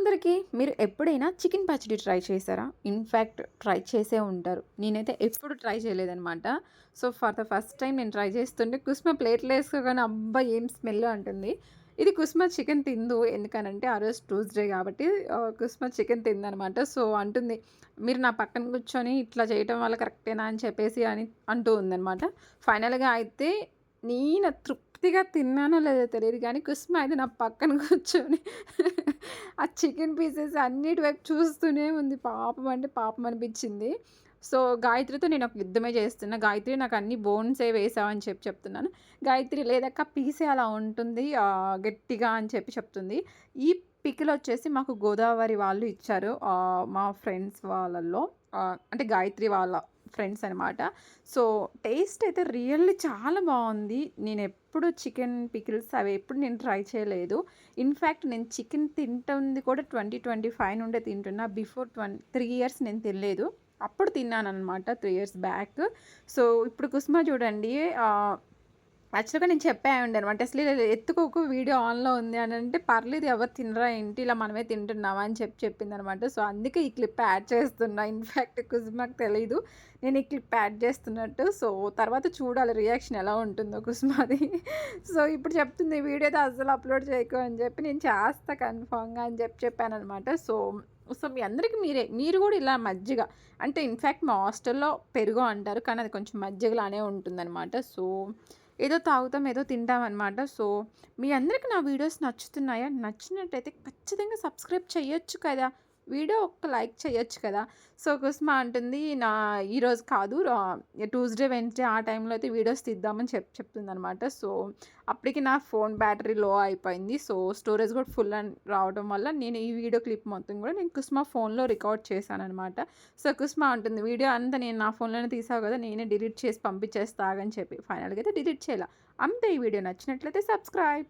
అందరికీ మీరు ఎప్పుడైనా చికెన్ పచ్చడి ట్రై చేశారా? ఇన్‌ఫాక్ట్ ట్రై చేసే ఉంటారు. నేనైతే ఎప్పుడు ట్రై చేయలేదనమాట. So, for the first time నేను ట్రై చేస్తుంటే కుస్మ ప్లేట్‌లో ఏసుకోగానే అబ్బా! ఏం స్మెల్లో అంటుంది. ఇది కుస్మ చికెన్ తిందు. ఎందుకనంటే ఆ రోజు ట్యూస్‌డే కాబట్టి కుస్మ చికెన్ తిందనమాట. సో, అంటుంది, "మీరు నా పక్కన కూర్చొని ఇట్లా చేయటం వల్ల కరెక్టేనా?" అని చెప్పేసి అంటూ ఉందనమాట. ఫైనల్‌గా అయితే నేను తృప్తిగా తిన్నానో లేదో తెలీదు గానీ, కుస్మ అయితే నా పక్కన కూర్చొని ఆ చికెన్ పీసెస్ అన్నిటి వైపు చూస్తూనే ఉంది. పాపం అంటే పాపం అనిపిచ్చింది. సో, గాయత్రితో నేనొక యుద్ధమే చేస్తున్నా. గాయత్రి నాకన్ని బోన్సే వేశావు అని చెప్తున్నాను. గాయత్రి లేదక్క పీసే అలా ఉంటుంది గట్టిగా అని చెప్తుంది. ఈ పికిలొచ్చేసి మాకు గోదావరి వాళ్ళు ఇచ్చారు. మా ఫ్రెండ్స్ వాళ్ళలో అంటే గాయత్రి వాళ్ళ ఫ్రెండ్స్ అనమాట. సో, టేస్ట్ అయితే రియల్లీ చాలా బావుంది. నేనెప్పుడు చికెన్ పికిల్స్ అవి ఎప్పుడు నేను ట్రై చేయలేదు. ఇన్‌ఫాక్ట్ నేను చికెన్ తింటుంది కూడా 2025 నుండే తింటున్నా. బిఫోర్ 3 ఇయర్స్ నేను తినలేదు. అప్పుడు తిన్నాననమాట 3 ఇయర్స్ బ్యాక్. సో, ఇప్పుడు కుసుమ చూడండి యాక్చువల్‌గా నేను చెప్పాయండనమాట. అసలు ఇలా ఎత్తుకోకు వీడియో ఆన్‌లో ఉంది అనంటే, పర్లేదు ఎవరు తినరా ఏంటి ఇలా మనమే తింటున్నామా అని చెప్పిందనమాట. సో, అందుకే ఈ క్లిప్ యాడ్ చేస్తున్నా. ఇన్‌ఫాక్ట్ కుసుమకి తెలీదు నేను ఈ క్లిప్ యాడ్ చేస్తున్నట్టు. సో, తర్వాత చూడాలి రియాక్షన్ ఎలా ఉంటుందో కుసుమది. సో, ఇప్పుడు చెప్తుంది వీడియో అయితే అస్సలు అప్‌లోడ్ చేయకు అని చెప్పి, నేను చేస్తా కన్ఫర్మ్‌గా అని చెప్పాననమాట. సో, మీ అందరికి మీరు కూడా ఇలా మజ్జిగ అంటే ఇన్‌ఫాక్ట్ మా హాస్టల్‌లో పెరుగు అంటారు. కానీ అది కొంచెం మజ్జిగలానే ఉంటుందనమాట. సో, ఏదో తాగుతాం, ఏదో తింటామనమాట. సో, మీ అందరికి నా వీడియోస్ నచ్చుతున్నాయా? నచ్చినట్టయితే ఖచ్చితంగా సబ్స్క్రైబ్ చెయ్యొచ్చు కదా! వీడియో ఒక్క లైక్ చేయొచ్చు కదా! సో, కుసుమ అంటుంది ఈరోజు కాదు ట్యూస్‌డే, వెడ్నెస్‌డే ఆ టైంలో అయితే వీడియోస్ తీద్దామని చెప్తుందనమాట. సో, అప్పటికి నా ఫోన్ బ్యాటరీ లో అయిపోయింది. సో, స్టోరేజ్ కూడా ఫుల్ అని రావడం వల్ల నేను ఈ వీడియో క్లిప్ మొత్తం కూడా నేను కుసుమ ఫోన్‌లో రికార్డ్ చేశాననమాట. సో, కుసుమ అంటుంది, "వీడియో అంతా నేను నా ఫోన్‌లోనే తీసావు కదా! నేనే డిలీట్ చేసి పంపించేస్తా ఆగని" చెప్పి. ఫైనల్‌గా అయితే డిలీట్ చేయలా. అంతే ఈ వీడియో నచ్చినట్లయితే సబ్స్క్రైబ్.